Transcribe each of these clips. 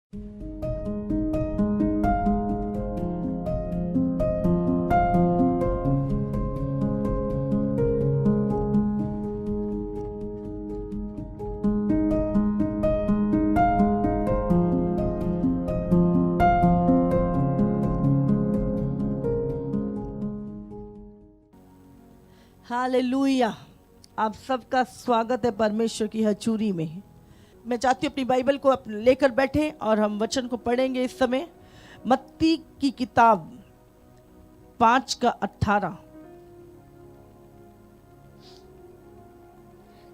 Hallelujah. आप सबका स्वागत है परमेश्वर की हजूरी में। मैं चाहती हूँ अपनी बाइबल को लेकर बैठें और हम वचन को पढ़ेंगे इस समय। मत्ती की किताब 5:18।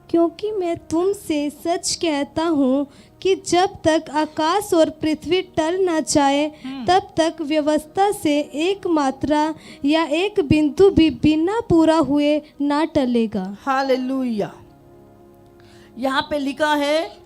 क्योंकि मैं तुमसे सच कहता हूँ कि जब तक आकाश और पृथ्वी टल ना जाए तब तक व्यवस्था से एक मात्रा या एक बिंदु भी बिना पूरा हुए ना टलेगा। हालेलुया। यहाँ पे लिखा है,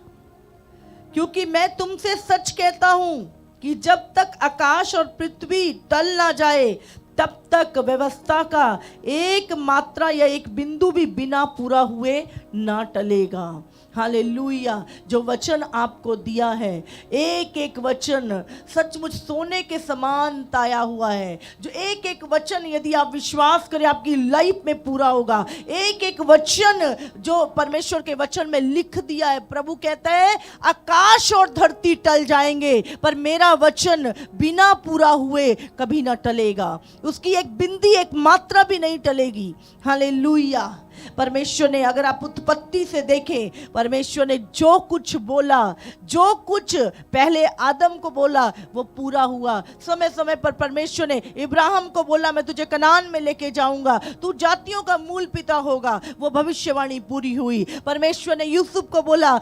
क्योंकि मैं तुमसे सच कहता हूँ कि जब तक आकाश और पृथ्वी टल ना जाए तब तक व्यवस्था का एक मात्रा या एक बिंदु भी बिना पूरा हुए ना टलेगा। हालेलुया। जो वचन आपको दिया है, एक एक वचन सचमुच सोने के समान ताया हुआ है। जो एक एक वचन यदि आप विश्वास करें आपकी लाइफ में पूरा होगा। एक एक वचन जो परमेश्वर के वचन में लिख दिया है, प्रभु कहता है आकाश और धरती टल जाएंगे पर मेरा वचन बिना पूरा हुए कभी ना टलेगा। उसकी एक बिंदी एक मात्रा भी नहीं टलेगी। हालेलुया। परमेश्वर ने, अगर आप उत्पत्ति से देखें, परमेश्वर ने जो कुछ बोला, जो कुछ पहले आदम को बोला वो पूरा हुआ। समय समय पर परमेश्वर ने इब्राहिम को बोला मैं तुझे कनान में लेके जाऊंगा, तू जातियों का मूल पिता होगा, वो भविष्यवाणी पूरी हुई। परमेश्वर ने यूसुफ को बोला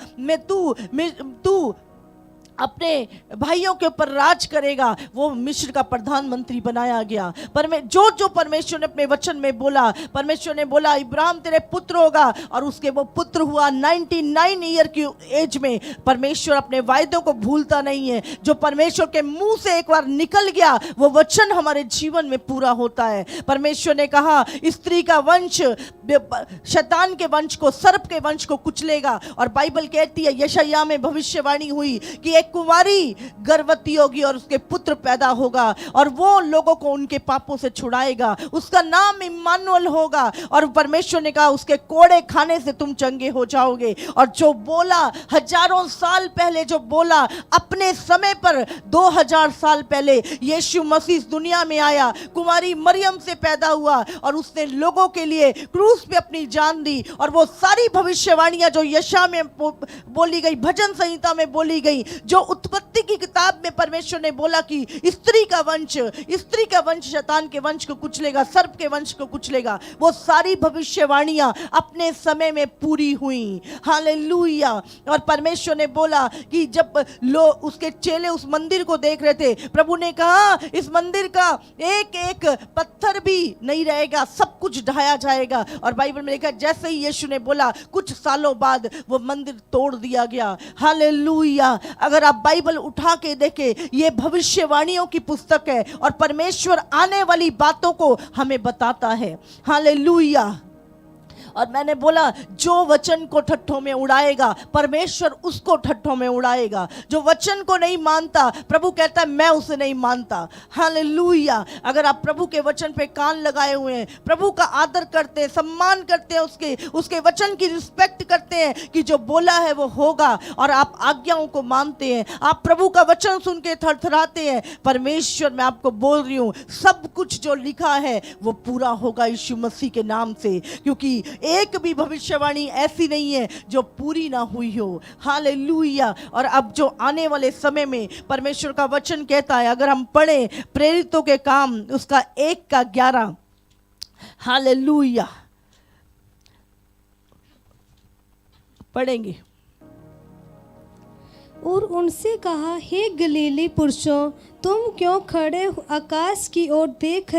तू अपने भाइयों के ऊपर राज करेगा, वो मिस्र का प्रधानमंत्री बनाया गया। पर मैं जो परमेश्वर ने अपने वचन में बोला, परमेश्वर ने बोला इब्राहिम तेरे पुत्र होगा, और उसके वो पुत्र हुआ 99 ईयर की एज में। परमेश्वर अपने वायदों को भूलता नहीं है। जो परमेश्वर के मुंह से एक बार निकल गया वो वचन हमारे जीवन में पूरा होता है। परमेश्वर ने कहा स्त्री का वंश शैतान के वंश को, सर्प के वंश को कुचलेगा। और बाइबल कहती है यशायाह में भविष्यवाणी हुई कि कुंवारी गर्भवती होगी और उसके पुत्र पैदा होगा और वो लोगों को उनके पापों से छुड़ाएगा। उसका नाम इम्मानुएल होगा। और परमेश्वर ने कहा उसके कोड़े खाने से तुम चंगे हो जाओगे। और जो बोला हजारों साल पहले, जो बोला अपने समय पर 2000 साल पहले यीशु मसीह दुनिया में आया, कुंवारी मरियम से पैदा हुआ और उसने लोगों के लिए क्रूस पे अपनी जान दी। और वो सारी भविष्यवाणियां जो यशायाह में बोली गई, भजन संहिता में बोली गई, जो उत्पत्ति की किताब में परमेश्वर ने बोला कि स्त्री का वंश शैतान के वंश को कुचलेगा, सर्प के वंश को कुचलेगा, वो सारी भविष्यवाणियां अपने समय में पूरी हुई। हालेलुया। और परमेश्वर ने बोला कि जब लोग उसके चेले उस मंदिर को देख रहे थे, प्रभु ने कहा इस मंदिर का एक एक पत्थर भी नहीं रहेगा, सब कुछ ढाया जाएगा। और बाइबल में लिखा जैसे ही यीशु ने बोला कुछ सालों बाद वो मंदिर तोड़ दिया गया। हालेलुया। अगर आप बाइबल उठा के देखें, ये भविष्यवाणियों की पुस्तक है और परमेश्वर आने वाली बातों को हमें बताता है। हालेलुया। और मैंने बोला जो वचन को ठट्ठों में उड़ाएगा परमेश्वर उसको ठट्ठों में उड़ाएगा। जो वचन को नहीं मानता, प्रभु कहता है मैं उसे नहीं मानता। हालेलुया। अगर आप प्रभु के वचन पे कान लगाए हुए हैं, प्रभु का आदर करते हैं, सम्मान करते हैं, उसके वचन की रिस्पेक्ट करते हैं कि जो बोला है वो होगा, और आप आज्ञाओं को मानते हैं, आप प्रभु का वचन सुन के थरथराते हैं, परमेश्वर मैं आपको बोल रही हूँ सब कुछ जो लिखा है वो पूरा होगा यीशु मसीह के नाम से। क्योंकि एक भी भविष्यवाणी ऐसी नहीं है जो पूरी ना हुई हो। हालेलुया। और अब जो आने वाले समय में परमेश्वर का वचन कहता है, अगर हम पढ़ें प्रेरितों के काम उसका 1:11, हालेलुया पढ़ेंगे। और उनसे कहा हे गलीली पुरुषों, तुम क्यों खड़े आकाश की ओर देख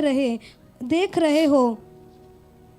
रहे हो?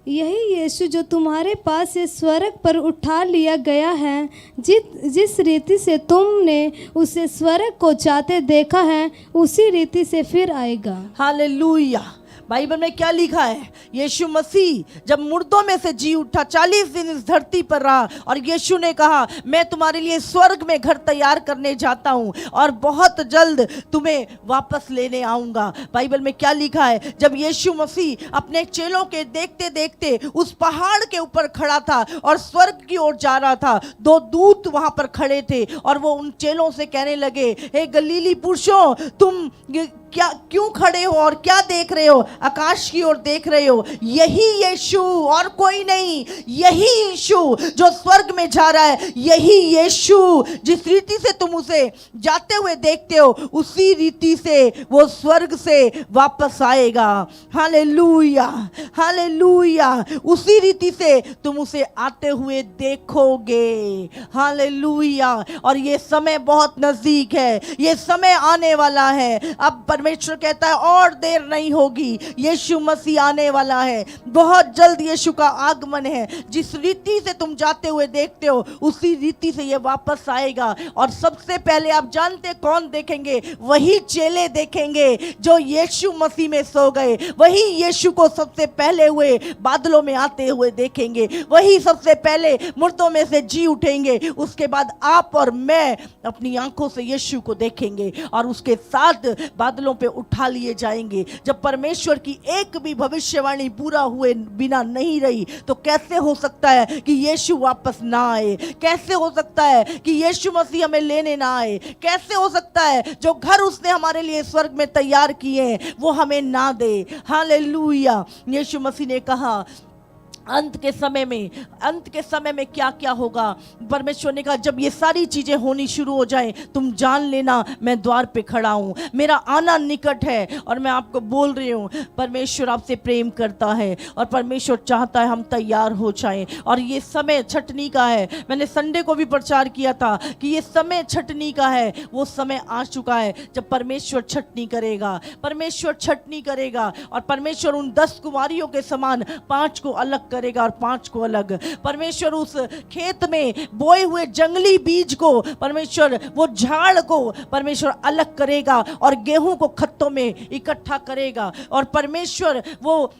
यही यीशु जो तुम्हारे पास से स्वर्ग पर उठा लिया गया है, जिस रीति से तुमने उसे स्वर्ग को जाते देखा है उसी रीति से फिर आएगा। हालेलुया। बाइबल में क्या लिखा है? यीशु मसीह जब मुर्दों में से जी उठा, 40 दिन इस धरती पर रहा और यीशु ने कहा मैं तुम्हारे लिए स्वर्ग में घर तैयार करने जाता हूं और बहुत जल्द तुम्हें वापस लेने आऊंगा। बाइबल में क्या लिखा है? जब यीशु मसीह अपने चेलों के देखते देखते उस पहाड़ के ऊपर खड़ा था और स्वर्ग की ओर जा रहा था, 2 दूत वहां पर खड़े थे और वो उन चेलों से कहने लगे, हे गलीली पुरुषों, तुम क्या क्यों खड़े हो और क्या देख रहे हो? आकाश की ओर देख रहे हो। यही यीशु और कोई नहीं, यही यीशु जो स्वर्ग में जा रहा है, यही यीशु जिस रीति से तुम उसे जाते हुए देखते हो, उसी रीति से वो स्वर्ग से वापस आएगा। Hallelujah, hallelujah. उसी रीति से तुम उसे आते हुए देखोगे। हालेलुया। और ये समय बहुत नजदीक है, ये समय आने वाला है। अब परमेश्वर कहता है और देर नहीं होगी, यीशु मसीह आने वाला है, बहुत जल्द यीशु का आगमन है। जिस रीति से तुम जाते हुए देखते हो, उसी रीति से ये वापस आएगा। और सबसे पहले आप जानते कौन देखेंगे? वही चेले देखेंगे जो यीशु मसीह में सो गए। वही यीशु को सबसे पहले हुए बादलों में आते हुए देखेंगे। वही सबसे पहले मुर्दों में से जी उठेंगे। उसके बाद आप और मैं अपनी आंखों से यीशु को देखेंगे और उसके साथ बादलों पे उठा लिए जाएंगे। जब परमेश्वर की एक भी भविष्यवाणी पूरा हुए बिना नहीं रही, तो कैसे हो सकता है कि यीशु वापस ना आए? कैसे हो सकता है कि यीशु मसीह हमें लेने ना आए? कैसे हो सकता है जो घर उसने हमारे लिए स्वर्ग में तैयार किए हैं वो हमें ना दे? हालेलुया। यीशु मसीह ने कहा अंत के समय में क्या क्या होगा? परमेश्वर ने कहा जब ये सारी चीजें होनी शुरू हो जाएं, तुम जान लेना मैं द्वार पे खड़ा हूं, मेरा आना निकट है। और मैं आपको बोल रही हूं, परमेश्वर आपसे प्रेम करता है और परमेश्वर चाहता है हम तैयार हो जाएं। और ये समय छटनी का है। मैंने संडे को भी प्रचार किया था कि ये समय छटनी का है। वो समय आ चुका है जब परमेश्वर छटनी करेगा। परमेश्वर छटनी करेगा और परमेश्वर उन 10 कुमारियों के समान 5 को अलग करेगा और 5 को अलग। परमेश्वर उस खेत में बोए हुए जंगली बीज को, परमेश्वर वो झाड़ को परमेश्वर अलग करेगा और गेहूं को खत्तों में इकट्ठा करेगा। और परमेश्वर वो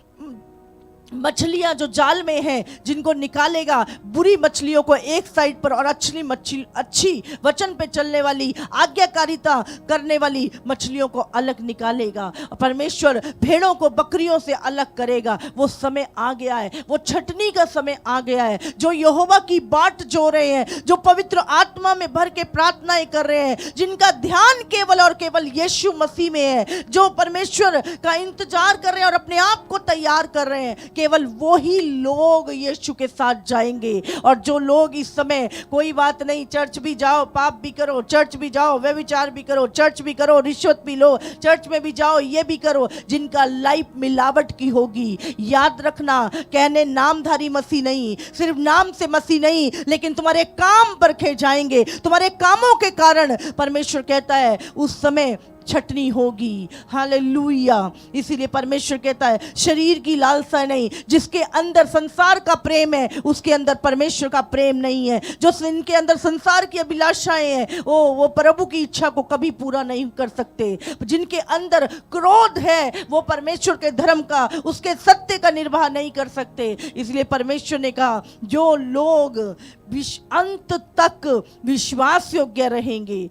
मछलियां जो जाल में हैं जिनको निकालेगा, बुरी मछलियों को एक साइड पर और अच्छी वचन पे चलने वाली, आज्ञाकारिता करने वाली मछलियों को अलग निकालेगा। परमेश्वर भेड़ों को बकरियों से अलग करेगा। वो समय आ गया है, वो छटनी का समय आ गया है। जो यहोवा की बाट जो रहे हैं, जो पवित्र आत्मा में भर के प्रार्थनाएं कर रहे हैं, जिनका ध्यान केवल और केवल यीशु मसीह में है, जो परमेश्वर का इंतजार कर रहे हैं और अपने आप को तैयार कर रहे हैं, केवल वो ही लोग यीशु के साथ जाएंगे। और जो लोग इस समय कोई बात नहीं, चर्च भी जाओ, पाप भी करो, चर्च भी जाओ, व्यभिचार भी करो, चर्च भी करो, रिश्वत भी लो, चर्च में भी जाओ, ये भी करो, जिनका लाइफ मिलावट की होगी, याद रखना, कहने नामधारी मसीह नहीं, सिर्फ नाम से मसीह नहीं, लेकिन तुम्हारे काम परखे जाएंगे। तुम्हारे कामों के कारण परमेश्वर कहता है उस समय छटनी होगी। हालेलुया। इसीलिए परमेश्वर कहता है शरीर की लालसा नहीं, जिसके अंदर संसार का प्रेम है उसके अंदर परमेश्वर का प्रेम नहीं है। जो इनके अंदर संसार की अभिलाषाएं हैं वो प्रभु की इच्छा को कभी पूरा नहीं कर सकते। जिनके अंदर क्रोध है वो परमेश्वर के धर्म का, उसके सत्य का निर्वाह नहीं कर सकते। इसलिए परमेश्वर ने कहा जो लोग अंत तक विश्वास योग्य रहेंगे,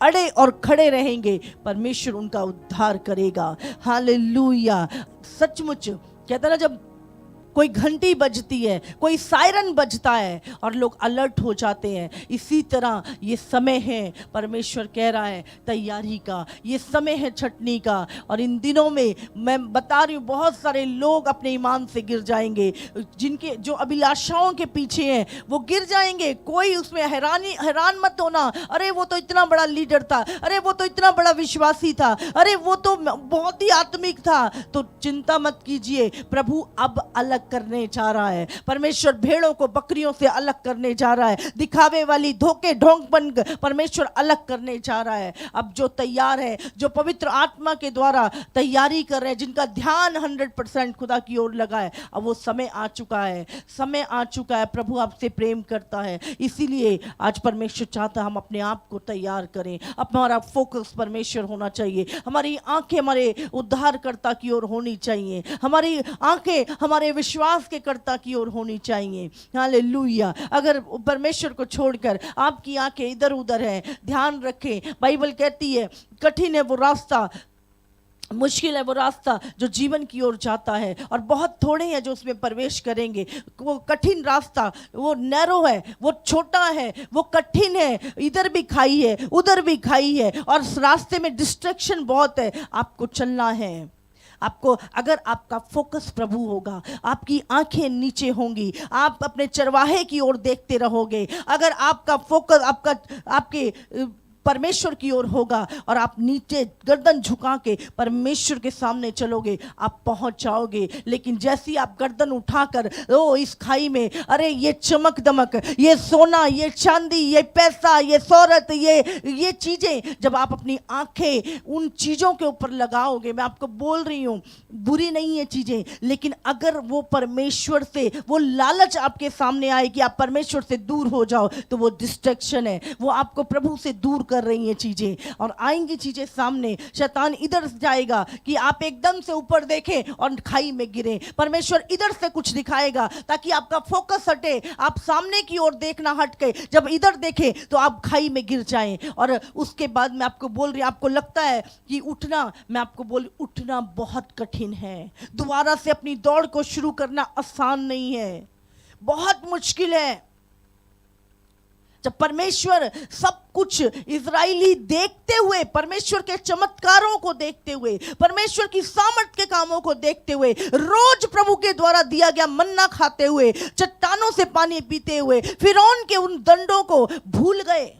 अड़े और खड़े रहेंगे, परमेश्वर उनका उद्धार करेगा। हालेलुया। सचमुच कहता ना, जब कोई घंटी बजती है, कोई सायरन बजता है और लोग अलर्ट हो जाते हैं, इसी तरह ये समय है, परमेश्वर कह रहा है तैयारी का, ये समय है छटनी का। और इन दिनों में मैं बता रही हूँ बहुत सारे लोग अपने ईमान से गिर जाएंगे, जिनके जो अभिलाषाओं के पीछे हैं वो गिर जाएंगे। कोई उसमें हैरान मत होना, अरे वो तो इतना बड़ा लीडर था, अरे वो तो इतना बड़ा विश्वासी था, अरे वो तो बहुत ही आत्मिक था। तो चिंता मत कीजिए, प्रभु अब अलग अलग करने जा रहा है। परमेश्वर भेड़ों को बकरियों से अलग करने जा रहा है। दिखावे वाली धोखे ढोंगपन परमेश्वर अलग करने जा रहा है। अब जो तैयार है, जो पवित्र आत्मा के द्वारा तैयारी कर रहे हैं, जिनका ध्यान 100% खुदा की ओर लगा है, अब वो समय आ चुका है, समय आ चुका है। प्रभु आपसे प्रेम करता है, इसीलिए आज परमेश्वर चाहता है हम अपने आप को तैयार करें। अब हमारा फोकस परमेश्वर होना चाहिए, हमारी आंखें हमारे उद्धारकर्ता की ओर होनी चाहिए, हमारी आंखें हमारे विश्वास के कर्ता की ओर होनी चाहिए। हालेलुया। अगर परमेश्वर को छोड़कर आपकी आंखें इधर उधर हैं, ध्यान रखें। बाइबल कहती है कठिन है वो रास्ता, मुश्किल है वो रास्ता जो जीवन की ओर जाता है, और बहुत थोड़े हैं जो उसमें प्रवेश करेंगे। वो कठिन रास्ता, वो नैरो है, वो छोटा है, वो कठिन है, इधर भी खाई है उधर भी खाई है, और उस रास्ते में डिस्ट्रैक्शन बहुत है। आपको चलना है, आपको, अगर आपका फोकस प्रभु होगा, आपकी आंखें नीचे होंगी, आप अपने चरवाहे की ओर देखते रहोगे, अगर आपका फोकस आपके परमेश्वर की ओर होगा और आप नीचे गर्दन झुका के परमेश्वर के सामने चलोगे, आप पहुंच जाओगे। लेकिन जैसी आप गर्दन उठाकर इस खाई में, अरे ये चमक दमक, ये सोना, ये चांदी, ये पैसा, ये शोहरत, ये चीजें, जब आप अपनी आंखें उन चीजों के ऊपर लगाओगे, मैं आपको बोल रही हूं, बुरी नहीं है चीजें, लेकिन अगर वो परमेश्वर से, वो लालच आपके सामने आए कि आप परमेश्वर से दूर हो जाओ, तो वो डिस्ट्रैक्शन है, वो आपको प्रभु से दूर कर रही हैं चीजें, और आएंगी चीजें सामने। शैतान इधर जाएगा कि आप एकदम से ऊपर देखें और खाई में गिरे, परमेश्वर इधर से कुछ दिखाएगा ताकि आपका फोकस हटे, आप सामने की ओर देखना हट के जब इधर देखें तो आप खाई में गिर जाएं। और उसके बाद मैं आपको बोल रही, आपको लगता है कि उठना, मैं आपको बोल, उठना बहुत कठिन है। दोबारा से अपनी दौड़ को शुरू करना आसान नहीं है, बहुत मुश्किल है। जब परमेश्वर सब कुछ इजराइली देखते हुए, परमेश्वर के चमत्कारों को देखते हुए, परमेश्वर की सामर्थ के कामों को देखते हुए, रोज प्रभु के द्वारा दिया गया मन्ना खाते हुए, चट्टानों से पानी पीते हुए, फिरौन के उन दंडों को भूल गए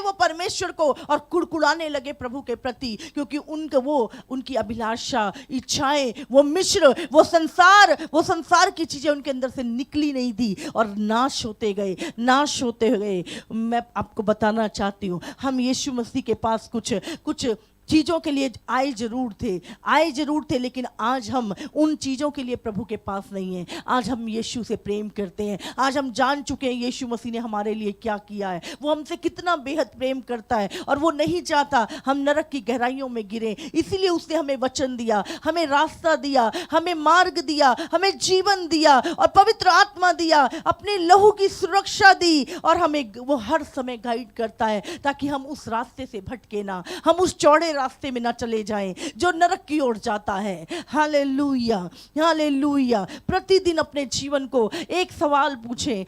वो परमेश्वर को, और कुड़कुड़ाने लगे प्रभु के प्रति, क्योंकि उनकी अभिलाषा, इच्छाएं, वो मिश्र, वो संसार की चीजें उनके अंदर से निकली नहीं थी और नाश होते गए। मैं आपको बताना चाहती हूँ, हम यीशु मसीह के पास कुछ चीज़ों के लिए आए जरूर थे, लेकिन आज हम उन चीज़ों के लिए प्रभु के पास नहीं हैं। आज हम यीशु से प्रेम करते हैं, आज हम जान चुके हैं यीशु मसीह ने हमारे लिए क्या किया है, वो हमसे कितना बेहद प्रेम करता है, और वो नहीं चाहता हम नरक की गहराइयों में गिरें। इसीलिए उसने हमें वचन दिया, हमें रास्ता दिया, हमें मार्ग दिया, हमें जीवन दिया, और पवित्र आत्मा दिया, अपने लहू की सुरक्षा दी, और हमें वो हर समय गाइड करता है ताकि हम उस रास्ते से भटके ना, हम उस चौड़े रास्ते में ना चले जाएं जो नरक की ओर जाता है। Hallelujah, hallelujah. प्रतिदिन अपने जीवन को एक सवाल पूछें,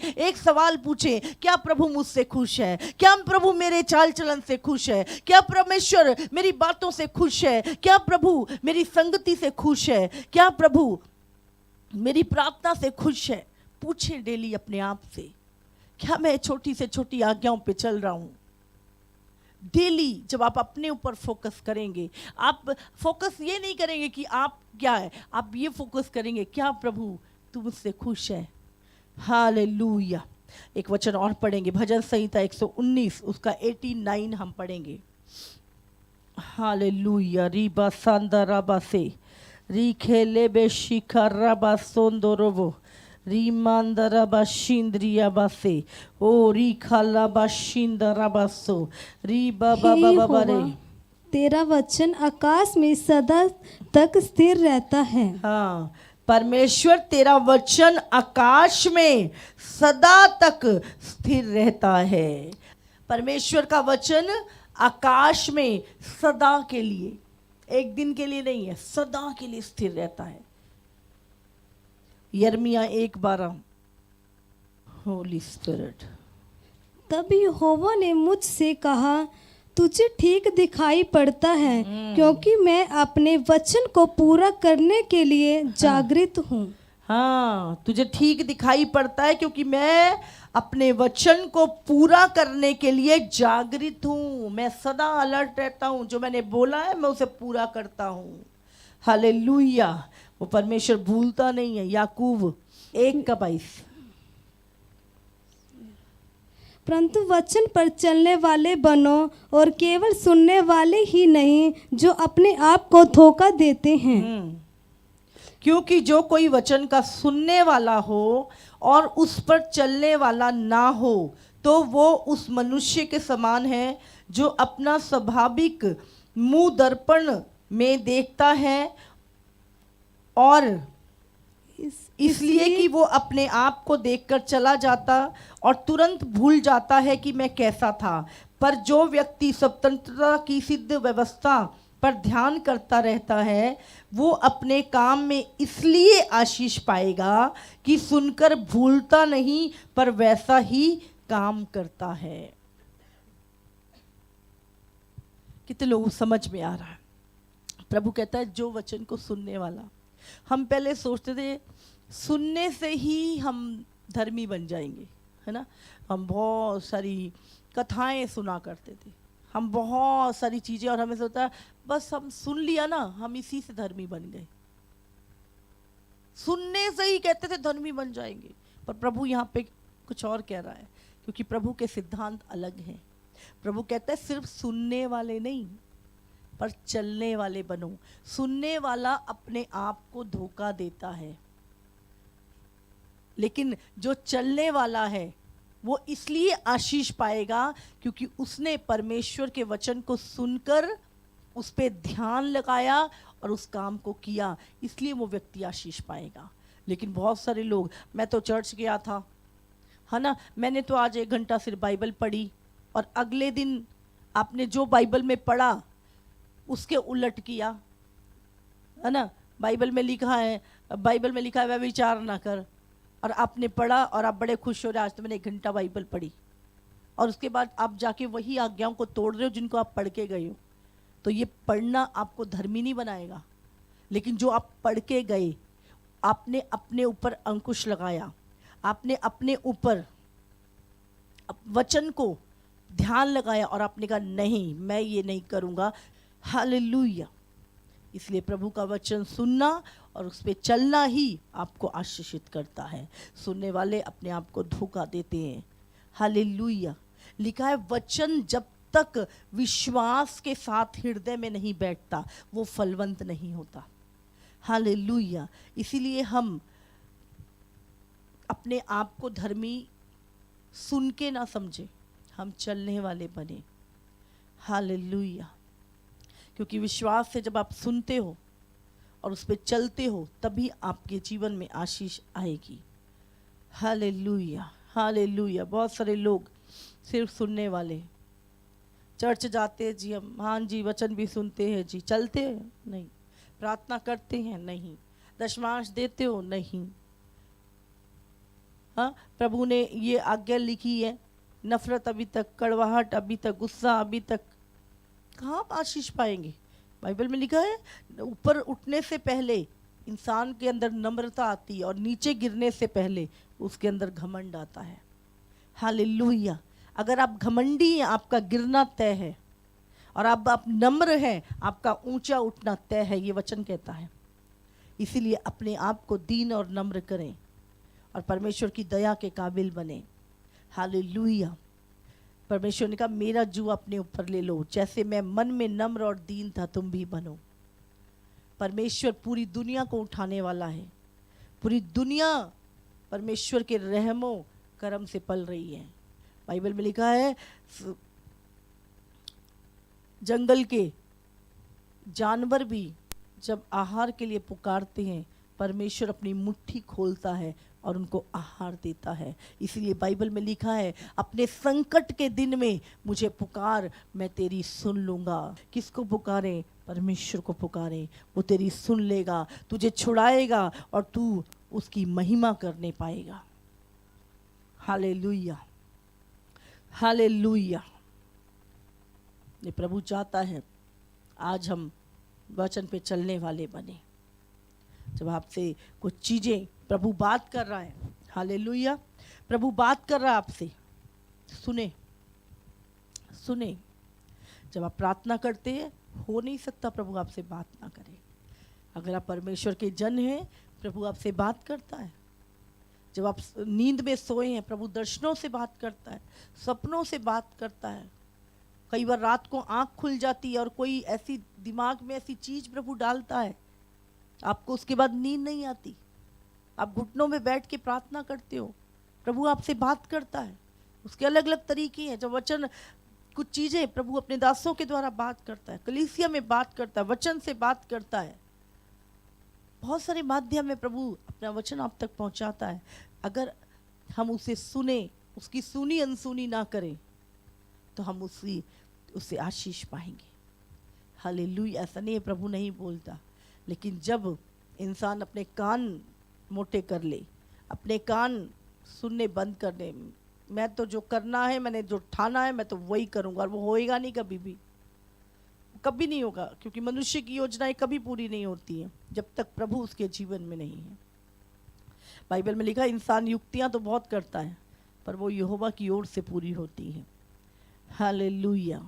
क्या प्रभु मुझसे खुश है? क्या प्रभु मेरे चाल चलन से खुश है? क्या परमेश्वर मेरी बातों से खुश है? क्या प्रभु मेरी संगति से खुश है? क्या प्रभु मेरी प्रार्थना से खुश है? पूछें डेली अपने आप से, क्या मैं छोटी से छोटी आज्ञाओं पे चल रहा हूं? डेली जब आप अपने ऊपर फोकस करेंगे, आप फोकस ये नहीं करेंगे कि आप क्या है, आप ये फोकस करेंगे, क्या प्रभु तू मुझसे खुश है? हालेलुया। एक वचन और पढ़ेंगे, भजन संहिता 119 उसका 89 हम पढ़ेंगे। हालेलुया। रीबा सांदराबा से री खेले बे शिखराबा सोंदोरोवो रीमांदरा बाशिंद्रिया बासे ओ री खाला बाशिंदरा बासो री बाबा बाबा रे। तेरा वचन आकाश में सदा तक स्थिर रहता है। हाँ, परमेश्वर तेरा वचन आकाश में सदा तक स्थिर रहता है। परमेश्वर का वचन आकाश में सदा के लिए, एक दिन के लिए नहीं है, सदा के लिए स्थिर रहता है। यिर्मयाह 1:12। होली स्पिरिट। तब यहोवा ने मुझसे कहा, तुझे ठीक दिखाई पड़ता है क्योंकि मैं अपने वचन को पूरा करने के लिए जागृत हूँ। हाँ, तुझे ठीक दिखाई पड़ता है क्योंकि मैं अपने वचन को पूरा करने के लिए जागृत हूँ। मैं सदा अलर्ट रहता हूँ, जो मैंने बोला है मैं उसे पूरा करता हूँ। हालेलुया। वो परमेश्वर भूलता नहीं है। याकूब 1:22। परंतु वचन पर चलने वाले बनो और केवल सुनने वाले ही नहीं जो अपने आप को धोखा देते हैं। क्योंकि जो कोई वचन का सुनने वाला हो और उस पर चलने वाला ना हो तो वो उस मनुष्य के समान है जो अपना स्वाभाविक मुंह दर्पण में देखता है और इसलिए कि वो अपने आप को देखकर चला जाता और तुरंत भूल जाता है कि मैं कैसा था। पर जो व्यक्ति स्वतंत्रता की सिद्ध व्यवस्था पर ध्यान करता रहता है वो अपने काम में इसलिए आशीष पाएगा कि सुनकर भूलता नहीं पर वैसा ही काम करता है। कितने लोगों को समझ में आ रहा है? प्रभु कहता है जो वचन को सुनने वाला। हम पहले सोचते थे सुनने से ही हम धर्मी बन जाएंगे, है ना। हम बहुत सारी कथाएं सुना करते थे, हम बहुत सारी चीज़ें, और हमें सोचता है बस हम सुन लिया ना हम इसी से धर्मी बन गए। सुनने से ही कहते थे धर्मी बन जाएंगे, पर प्रभु यहाँ पे कुछ और कह रहा है, क्योंकि प्रभु के सिद्धांत अलग हैं। प्रभु कहता है सिर्फ सुनने वाले नहीं पर चलने वाले बनो। सुनने वाला अपने आप को धोखा देता है, लेकिन जो चलने वाला है वो इसलिए आशीष पाएगा क्योंकि उसने परमेश्वर के वचन को सुनकर उस पे ध्यान लगाया और उस काम को किया, इसलिए वो व्यक्ति आशीष पाएगा। लेकिन बहुत सारे लोग, मैं तो चर्च गया था, है ना, मैंने तो आज 1 घंटा सिर्फ बाइबल पढ़ी, और अगले दिन आपने जो बाइबल में पढ़ा उसके उलट किया, है ना। बाइबल में लिखा है वह विचार ना कर, और आपने पढ़ा और आप बड़े खुश हो रहे आज तो मैंने 1 घंटा बाइबल पढ़ी, और उसके बाद आप जाके वही आज्ञाओं को तोड़ रहे हो जिनको आप पढ़ के गए हो। तो ये पढ़ना आपको धर्मी नहीं बनाएगा, लेकिन जो आप पढ़ के गए, आपने अपने ऊपर अंकुश लगाया, आपने अपने ऊपर वचन को ध्यान लगाया और आपने कहा नहीं मैं ये नहीं करूँगा। हालेलुया। इसलिए प्रभु का वचन सुनना और उस पर चलना ही आपको आशीषित करता है। सुनने वाले अपने आप को धोखा देते हैं। हालेलुया। लिखा है वचन जब तक विश्वास के साथ हृदय में नहीं बैठता वो फलवंत नहीं होता। हालेलुया। इसीलिए हम अपने आप को धर्मी सुन के ना समझे, हम चलने वाले बने। हालेलुया। क्योंकि विश्वास से जब आप सुनते हो और उस पर चलते हो तभी आपके जीवन में आशीष आएगी। Hallelujah, hallelujah. बहुत सारे लोग सिर्फ सुनने वाले, चर्च जाते जी हम, हाँ जी वचन भी सुनते हैं जी, चलते हैं नहीं, प्रार्थना करते हैं नहीं, दशमांश देते हो नहीं। हाँ, प्रभु ने ये आज्ञा लिखी है, नफरत अभी तक, कड़वाहट अभी तक, गुस्सा अभी तक, कहाँ आप आशीष पाएंगे? बाइबल में लिखा है ऊपर उठने से पहले इंसान के अंदर नम्रता आती है और नीचे गिरने से पहले उसके अंदर घमंड आता है। हालेलुया। अगर आप घमंडी हैं आपका गिरना तय है, और आप नम्र हैं आपका ऊंचा उठना तय है, ये वचन कहता है। इसीलिए अपने आप को दीन और नम्र करें और परमेश्वर की दया के काबिल बने। हालेलुया। परमेश्वर ने कहा मेरा जू अपने ऊपर ले लो, जैसे मैं मन में नम्र और दीन था तुम भी बनो। परमेश्वर पूरी दुनिया को उठाने वाला है। पूरी दुनिया परमेश्वर के रहमो करम से पल रही है। बाइबल में लिखा है जंगल के जानवर भी जब आहार के लिए पुकारते हैं परमेश्वर अपनी मुट्ठी खोलता है और उनको आहार देता है। इसलिए बाइबल में लिखा है अपने संकट के दिन में मुझे पुकार, मैं तेरी सुन लूँगा। किसको पुकारें? परमेश्वर को पुकारें, वो तेरी सुन लेगा, तुझे छुड़ाएगा और तू उसकी महिमा करने पाएगा। Hallelujah, hallelujah. ये प्रभु चाहता है आज हम वचन पे चलने वाले बने। जब आपसे कुछ चीज़ें प्रभु बात कर रहा है, हालेलुया, प्रभु बात कर रहा है आपसे, सुने जब आप प्रार्थना करते हैं हो नहीं सकता प्रभु आपसे बात ना करे। अगर आप परमेश्वर के जन हैं, प्रभु आपसे बात करता है। जब आप नींद में सोए हैं, प्रभु दर्शनों से बात करता है, सपनों से बात करता है। कई बार रात को आंख खुल जाती है और कोई ऐसी दिमाग में ऐसी चीज प्रभु डालता है, आपको उसके बाद नींद नहीं आती, आप घुटनों में बैठ के प्रार्थना करते हो, प्रभु आपसे बात करता है। उसके अलग अलग तरीके हैं। जब वचन, कुछ चीज़ें प्रभु अपने दासों के द्वारा बात करता है, कलीसिया में बात करता है, वचन से बात करता है। बहुत सारे माध्यम में प्रभु अपना वचन आप तक पहुंचाता है। अगर हम उसे सुने, उसकी सुनी अनसुनी ना करें, तो हम उससे आशीष पाएंगे। हालेलुया। ऐसा नहीं है प्रभु नहीं बोलता, लेकिन जब इंसान अपने कान मोटे कर ले, अपने कान सुनने बंद कर दे, मैं तो जो करना है, मैंने जो ठाना है, मैं तो वही करूँगा, और वो होएगा नहीं, कभी भी कभी नहीं होगा। क्योंकि मनुष्य की योजनाएं कभी पूरी नहीं होती हैं जब तक प्रभु उसके जीवन में नहीं है। बाइबल में लिखा है, इंसान युक्तियां तो बहुत करता है, पर वो यहोवा की ओर से पूरी होती है। हालेलुया।